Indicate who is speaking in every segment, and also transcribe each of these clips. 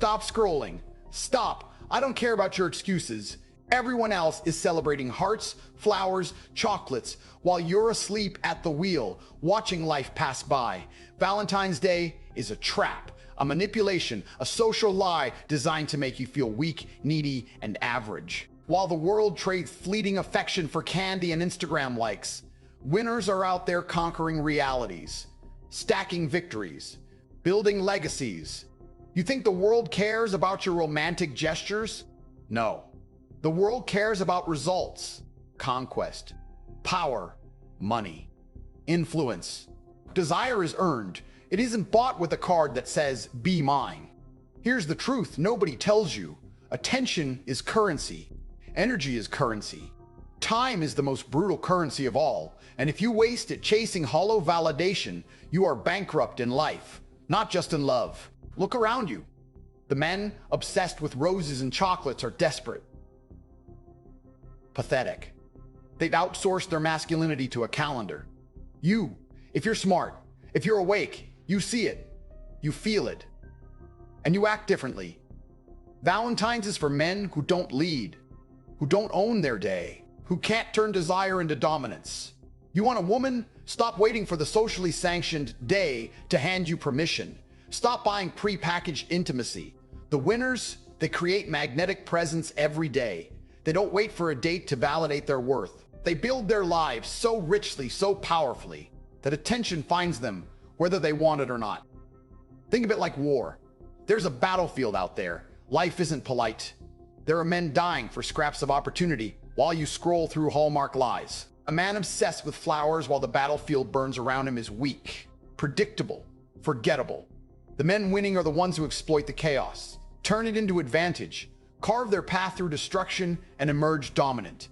Speaker 1: stop scrolling. Stop. I don't care about your excuses. Everyone else is celebrating hearts, flowers, chocolates, while you're asleep at the wheel, watching life pass by. Valentine's Day is a trap, a manipulation, a social lie designed to make you feel weak, needy, and average. While the world trades fleeting affection for candy and Instagram likes, winners are out there conquering realities, stacking victories, building legacies. You think the world cares about your romantic gestures? No. The world cares about results, conquest, power, money, influence. Desire is earned. It isn't bought with a card that says, "Be mine." Here's the truth nobody tells you. Attention is currency. Energy is currency. Time is the most brutal currency of all. And if you waste it chasing hollow validation, you are bankrupt in life, not just in love. Look around you. The men obsessed with roses and chocolates are desperate. Pathetic. They've outsourced their masculinity to a calendar. You, if you're smart, if you're awake, you see it, you feel it, and you act differently. Valentine's is for men who don't lead, who don't own their day, who can't turn desire into dominance. You want a woman? Stop waiting for the socially sanctioned day to hand you permission. Stop buying pre-packaged intimacy. The winners, they create magnetic presence every day. They don't wait for a date to validate their worth. They build their lives so richly, so powerfully, that attention finds them whether they want it or not. Think of it like war. There's a battlefield out there. Life isn't polite. There are men dying for scraps of opportunity while you scroll through Hallmark lies. A man obsessed with flowers while the battlefield burns around him is weak, predictable, forgettable. The men winning are the ones who exploit the chaos, turn it into advantage, carve their path through destruction, and emerge dominant.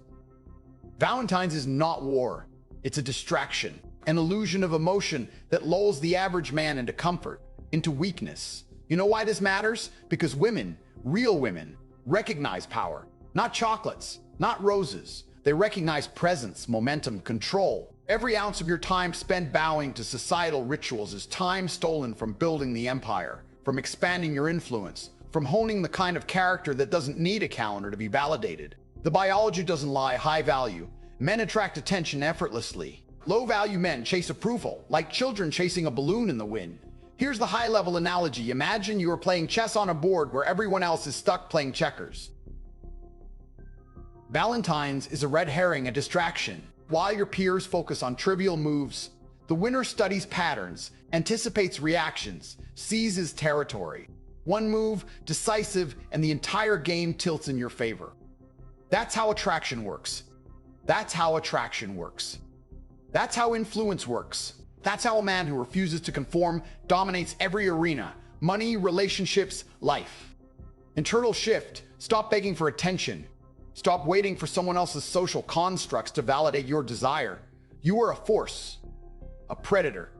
Speaker 1: Valentine's is not war. It's a distraction, an illusion of emotion that lulls the average man into comfort, into weakness. You know why this matters? Because women, real women, recognize power. Not chocolates, not roses. They recognize presence, momentum, control. Every ounce of your time spent bowing to societal rituals is time stolen from building the empire, from expanding your influence, from honing the kind of character that doesn't need a calendar to be validated. The biology doesn't lie. High value men attract attention effortlessly. Low value men chase approval, like children chasing a balloon in the wind. Here's the high level analogy. Imagine you are playing chess on a board where everyone else is stuck playing checkers. Valentine's is a red herring, a distraction. While your peers focus on trivial moves, the winner studies patterns, anticipates reactions, seizes territory. One move, decisive, and the entire game tilts in your favor. That's how attraction works. That's how attraction works. That's how influence works. That's how a man who refuses to conform dominates every arena: money, relationships, life. Internal shift. Stop begging for attention. Stop waiting for someone else's social constructs to validate your desire. You are a force, a predator,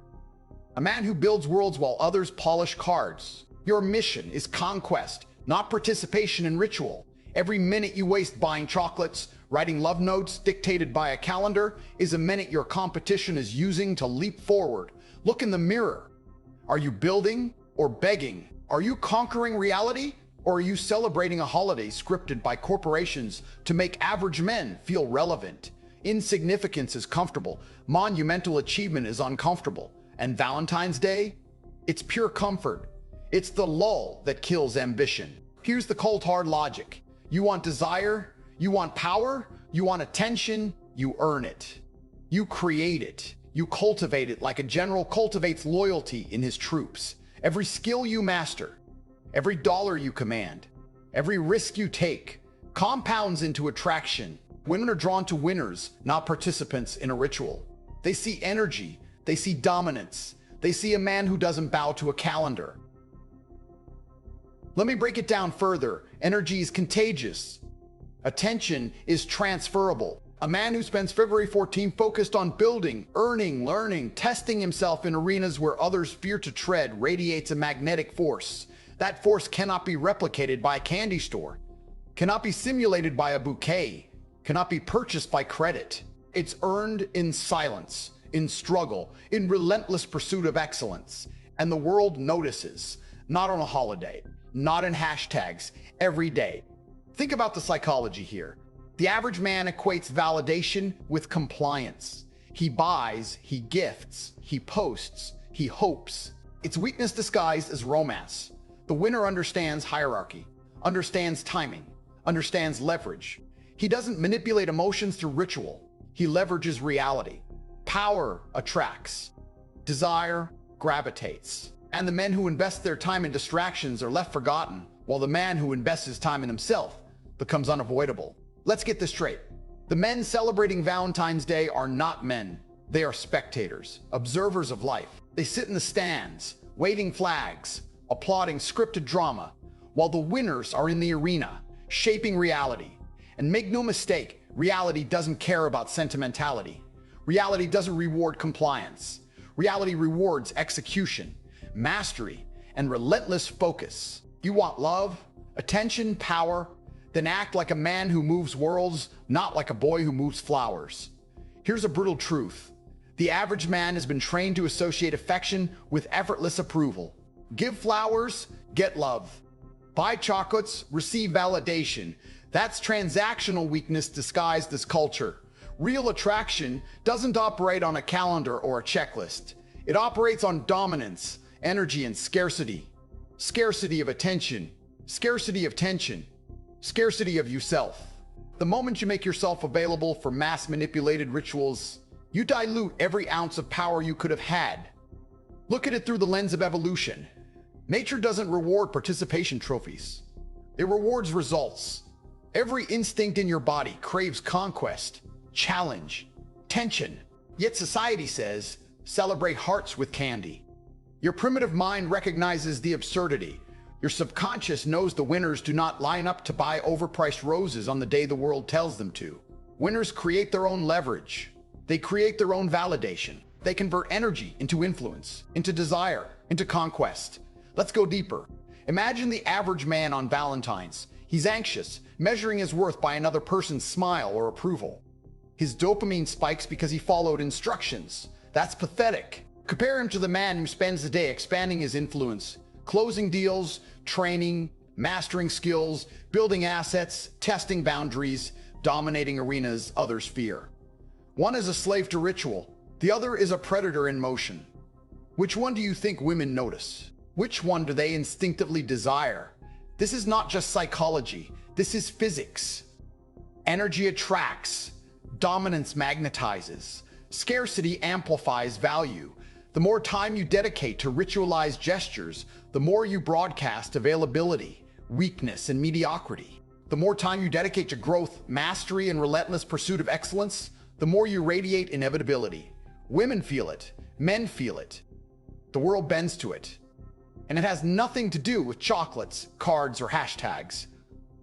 Speaker 1: a man who builds worlds while others polish cards. Your mission is conquest, not participation in ritual. Every minute you waste buying chocolates, writing love notes dictated by a calendar, is a minute your competition is using to leap forward. Look in the mirror. Are you building or begging? Are you conquering reality? Or are you celebrating a holiday scripted by corporations to make average men feel relevant? Insignificance is comfortable. Monumental achievement is uncomfortable. And Valentine's Day? It's pure comfort. It's the lull that kills ambition. Here's the cold hard logic. You want desire, you want power, you want attention, you earn it. You create it. You cultivate it like a general cultivates loyalty in his troops. Every skill you master, every dollar you command, every risk you take, compounds into attraction. Women are drawn to winners, not participants in a ritual. They see energy, they see dominance, they see a man who doesn't bow to a calendar. Let me break it down further. Energy is contagious. Attention is transferable. A man who spends February 14th focused on building, earning, learning, testing himself in arenas where others fear to tread radiates a magnetic force. That force cannot be replicated by a candy store, cannot be simulated by a bouquet, cannot be purchased by credit. It's earned in silence, in struggle, in relentless pursuit of excellence. And the world notices, not on a holiday, not in hashtags, every day. Think about the psychology here. The average man equates validation with compliance. He buys, he gifts, he posts, he hopes. It's weakness disguised as romance. The winner understands hierarchy, understands timing, understands leverage. He doesn't manipulate emotions through ritual. He leverages reality. Power attracts. Desire gravitates. And the men who invest their time in distractions are left forgotten, while the man who invests his time in himself becomes unavoidable. Let's get this straight. The men celebrating Valentine's Day are not men. They are spectators, observers of life. They sit in the stands, waving flags, applauding scripted drama, while the winners are in the arena, shaping reality. And make no mistake, reality doesn't care about sentimentality. Reality doesn't reward compliance. Reality rewards execution, mastery, and relentless focus. You want love, attention, power? Then act like a man who moves worlds, not like a boy who moves flowers. Here's a brutal truth. The average man has been trained to associate affection with effortless approval. Give flowers, get love. Buy chocolates, receive validation. That's transactional weakness disguised as culture. Real attraction doesn't operate on a calendar or a checklist. It operates on dominance, energy, and scarcity. Scarcity of attention, scarcity of tension, scarcity of yourself. The moment you make yourself available for mass manipulated rituals, you dilute every ounce of power you could have had. Look at it through the lens of evolution. Nature doesn't reward participation trophies. It rewards results. Every instinct in your body craves conquest, challenge, tension. Yet society says, celebrate hearts with candy. Your primitive mind recognizes the absurdity. Your subconscious knows the winners do not line up to buy overpriced roses on the day the world tells them to. Winners create their own leverage. They create their own validation. They convert energy into influence, into desire, into conquest. Let's go deeper. Imagine the average man on Valentine's. He's anxious, measuring his worth by another person's smile or approval. His dopamine spikes because he followed instructions. That's pathetic. Compare him to the man who spends the day expanding his influence, closing deals, training, mastering skills, building assets, testing boundaries, dominating arenas others fear. One is a slave to ritual. The other is a predator in motion. Which one do you think women notice? Which one do they instinctively desire? This is not just psychology. This is physics. Energy attracts. Dominance magnetizes. Scarcity amplifies value. The more time you dedicate to ritualized gestures, the more you broadcast availability, weakness, and mediocrity. The more time you dedicate to growth, mastery, and relentless pursuit of excellence, the more you radiate inevitability. Women feel it. Men feel it. The world bends to it. And it has nothing to do with chocolates, cards, or hashtags.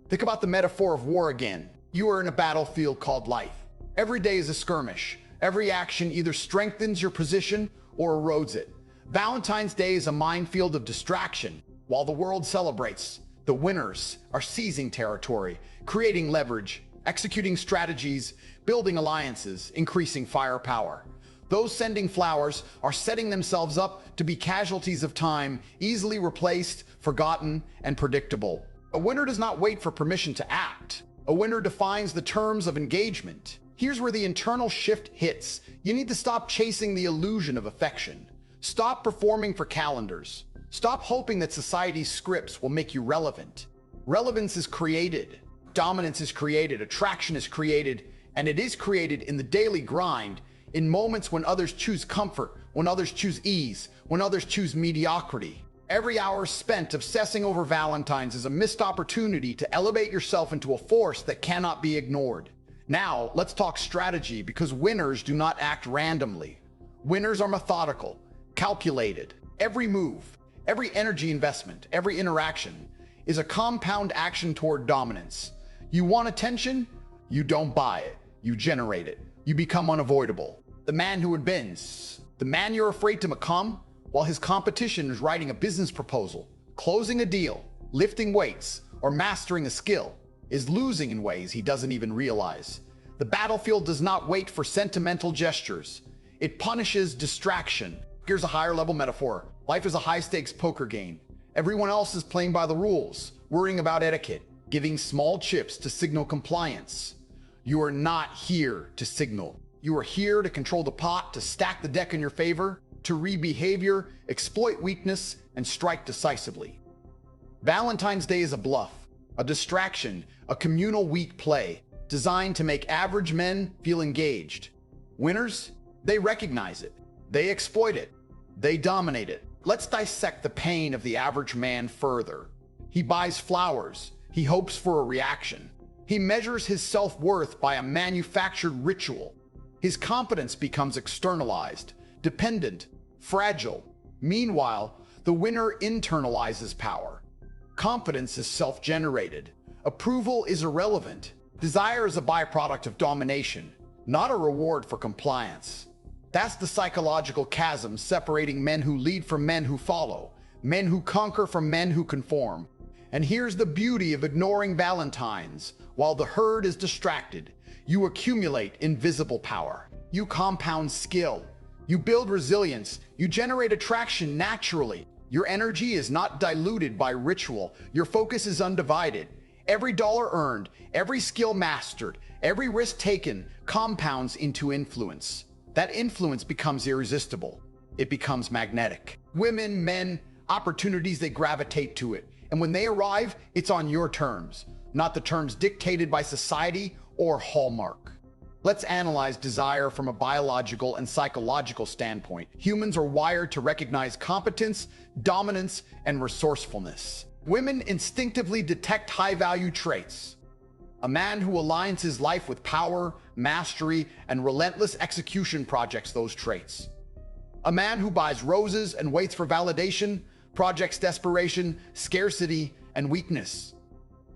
Speaker 1: Think about the metaphor of war again. You are in a battlefield called life. Every day is a skirmish. Every action either strengthens your position or erodes it. Valentine's Day is a minefield of distraction. While the world celebrates, the winners are seizing territory, creating leverage, executing strategies, building alliances, increasing firepower. Those sending flowers are setting themselves up to be casualties of time, easily replaced, forgotten, and predictable. A winner does not wait for permission to act. A winner defines the terms of engagement. Here's where the internal shift hits. You need to stop chasing the illusion of affection. Stop performing for calendars. Stop hoping that society's scripts will make you relevant. Relevance is created. Dominance is created. Attraction is created. And it is created in the daily grind, in moments when others choose comfort, when others choose ease, when others choose mediocrity. Every hour spent obsessing over Valentines is a missed opportunity to elevate yourself into a force that cannot be ignored. Now, let's talk strategy, because winners do not act randomly. Winners are methodical, calculated. Every move, every energy investment, every interaction is a compound action toward dominance. You want attention? You don't buy it. You generate it. You become unavoidable. The man who bends, the man you're afraid to become, while his competition is writing a business proposal, closing a deal, lifting weights, or mastering a skill, is losing in ways he doesn't even realize. The battlefield does not wait for sentimental gestures. It punishes distraction. Here's a higher level metaphor. Life is a high stakes poker game. Everyone else is playing by the rules, worrying about etiquette, giving small chips to signal compliance. You are not here to signal. You are here to control the pot, to stack the deck in your favor, to read behavior, exploit weakness, and strike decisively. Valentine's Day is a bluff, a distraction, a communal weak play designed to make average men feel engaged. Winners, they recognize it. They exploit it. They dominate it. Let's dissect the pain of the average man further. He buys flowers. He hopes for a reaction. He measures his self-worth by a manufactured ritual. His confidence becomes externalized, dependent, fragile. Meanwhile, the winner internalizes power. Confidence is self-generated. Approval is irrelevant. Desire is a byproduct of domination, not a reward for compliance. That's the psychological chasm separating men who lead from men who follow, men who conquer from men who conform. And here's the beauty of ignoring Valentines. While the herd is distracted, you accumulate invisible power. You compound skill. You build resilience. You generate attraction naturally. Your energy is not diluted by ritual. Your focus is undivided. Every dollar earned, every skill mastered, every risk taken compounds into influence. That influence becomes irresistible. It becomes magnetic. Women, men, opportunities, they gravitate to it. And when they arrive, it's on your terms, not the terms dictated by society or Hallmark. Let's analyze desire from a biological and psychological standpoint. Humans are wired to recognize competence, dominance, and resourcefulness. Women instinctively detect high-value traits. A man who aligns his life with power, mastery, and relentless execution projects those traits. A man who buys roses and waits for validation projects desperation, scarcity, and weakness.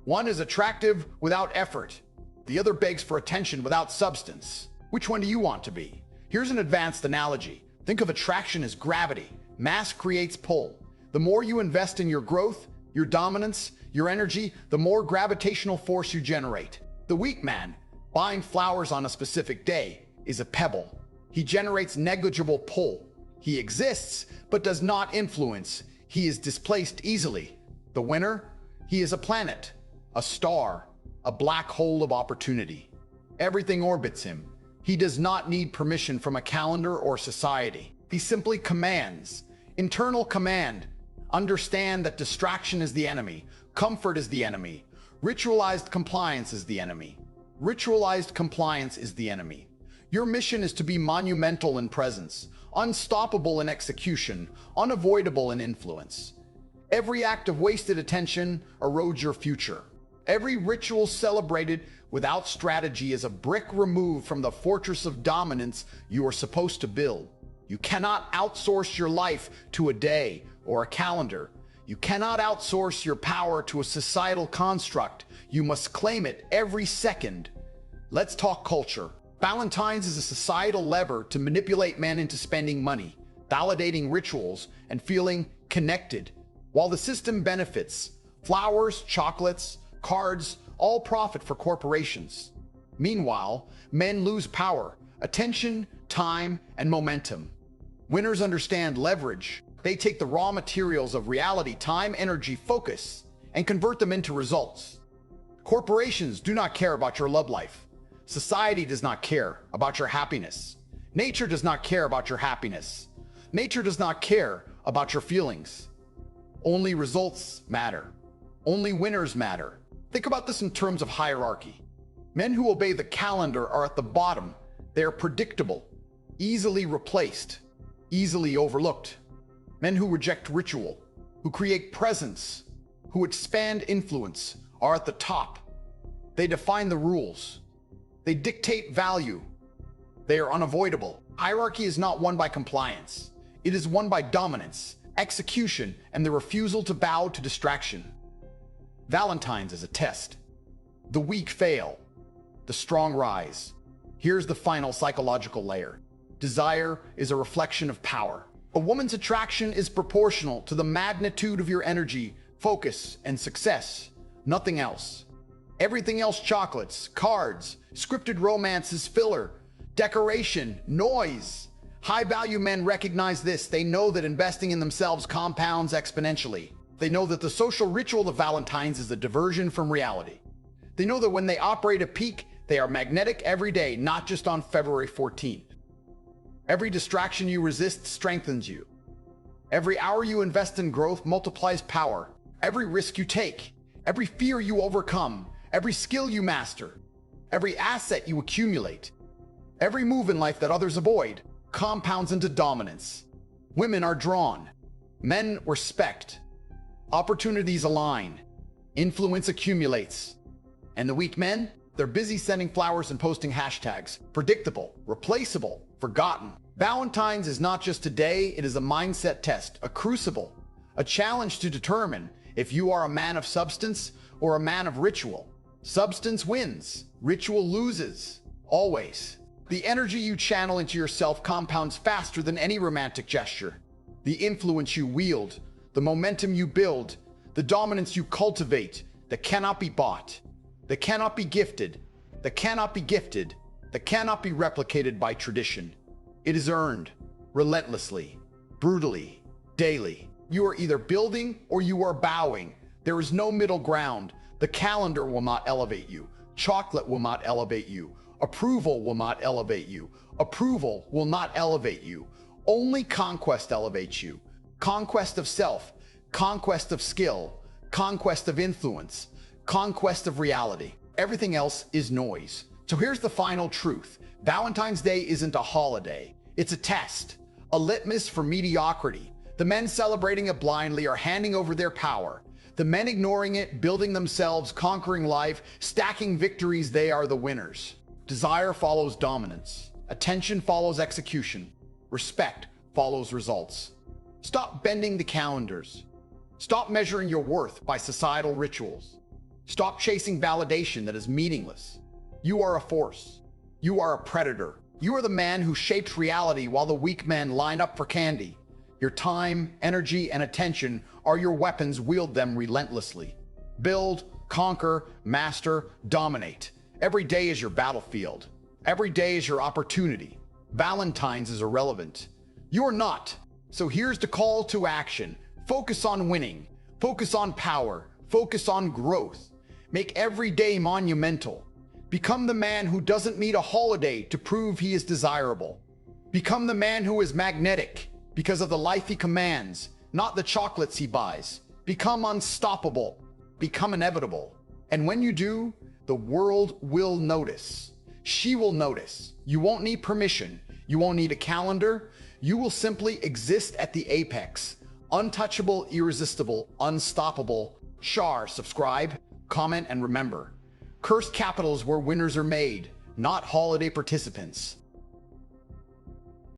Speaker 1: One is attractive without effort. The other begs for attention without substance. Which one do you want to be? Here's an advanced analogy. Think of attraction as gravity. Mass creates pull. The more you invest in your growth, your dominance, your energy, the more gravitational force you generate. The weak man, buying flowers on a specific day, is a pebble. He generates negligible pull. He exists, but does not influence. He is displaced easily. The winner, he is a planet, a star, a black hole of opportunity. Everything orbits him. He does not need permission from a calendar or society. He simply commands. Internal command. Understand that distraction is the enemy. Comfort is the enemy. Ritualized compliance is the enemy. Ritualized compliance is the enemy. Your mission is to be monumental in presence, unstoppable in execution, unavoidable in influence. Every act of wasted attention erodes your future. Every ritual celebrated without strategy is a brick removed from the fortress of dominance you are supposed to build. You cannot outsource your life to a day or a calendar. You cannot outsource your power to a societal construct. You must claim it every second. Let's talk culture. Valentines is a societal lever to manipulate men into spending money, validating rituals, and feeling connected. While the system benefits, flowers, chocolates, cards, all profit for corporations. Meanwhile, men lose power, attention, time, and momentum. Winners understand leverage. They take the raw materials of reality, time, energy, focus, and convert them into results. Corporations do not care about your love life. Society does not care about your happiness. Nature does not care about your happiness. Nature does not care about your feelings. Only results matter. Only winners matter. Think about this in terms of hierarchy. Men who obey the calendar are at the bottom. They are predictable, easily replaced, easily overlooked. Men who reject ritual, who create presence, who expand influence, are at the top. They define the rules. They dictate value. They are unavoidable. Hierarchy is not won by compliance. It is won by dominance, execution, and the refusal to bow to distraction. Valentines is a test. The weak fail. The strong rise. Here's the final psychological layer. Desire is a reflection of power. A woman's attraction is proportional to the magnitude of your energy, focus, and success. Nothing else. Everything else, chocolates, cards, scripted romances, filler, decoration, noise. High-value men recognize this. They know that investing in themselves compounds exponentially. They know that the social ritual of Valentine's is a diversion from reality. They know that when they operate at peak, they are magnetic every day, not just on February 14th. Every distraction you resist strengthens you. Every hour you invest in growth multiplies power. Every risk you take, every fear you overcome, every skill you master, every asset you accumulate, every move in life that others avoid compounds into dominance. Women are drawn. Men respect. Opportunities align. Influence accumulates. And the weak men? They're busy sending flowers and posting hashtags. Predictable, replaceable, forgotten. Valentine's is not just today, it is a mindset test, a crucible, a challenge to determine if you are a man of substance or a man of ritual. Substance wins, ritual loses, always. The energy you channel into yourself compounds faster than any romantic gesture. The influence you wield, the momentum you build, the dominance you cultivate, that cannot be bought, that cannot be gifted, that cannot be gifted, that cannot be replicated by tradition. It is earned, relentlessly, brutally, daily. You are either building or you are bowing. There is no middle ground. The calendar will not elevate you. Chocolate will not elevate you. Approval will not elevate you. Approval will not elevate you. Only conquest elevates you. Conquest of self, conquest of skill, conquest of influence, conquest of reality. Everything else is noise. So here's the final truth. Valentine's Day isn't a holiday. It's a test, a litmus for mediocrity. The men celebrating it blindly are handing over their power. The men ignoring it, building themselves, conquering life, stacking victories, they are the winners. Desire follows dominance. Attention follows execution. Respect follows results. Stop bending the calendars. Stop measuring your worth by societal rituals. Stop chasing validation that is meaningless. You are a force. You are a predator. You are the man who shaped reality while the weak men line up for candy. Your time, energy, and attention are your weapons. Wield them relentlessly. Build, conquer, master, dominate. Every day is your battlefield. Every day is your opportunity. Valentine's is irrelevant. You're not. So here's the call to action. Focus on winning. Focus on power. Focus on growth. Make every day monumental. Become the man who doesn't need a holiday to prove he is desirable. Become the man who is magnetic because of the life he commands, not the chocolates he buys. Become unstoppable. Become inevitable. And when you do, the world will notice. She will notice. You won't need permission. You won't need a calendar. You will simply exist at the apex. Untouchable, irresistible, unstoppable. Subscribe, comment, and remember. Cursed capital is where winners are made, not holiday participants.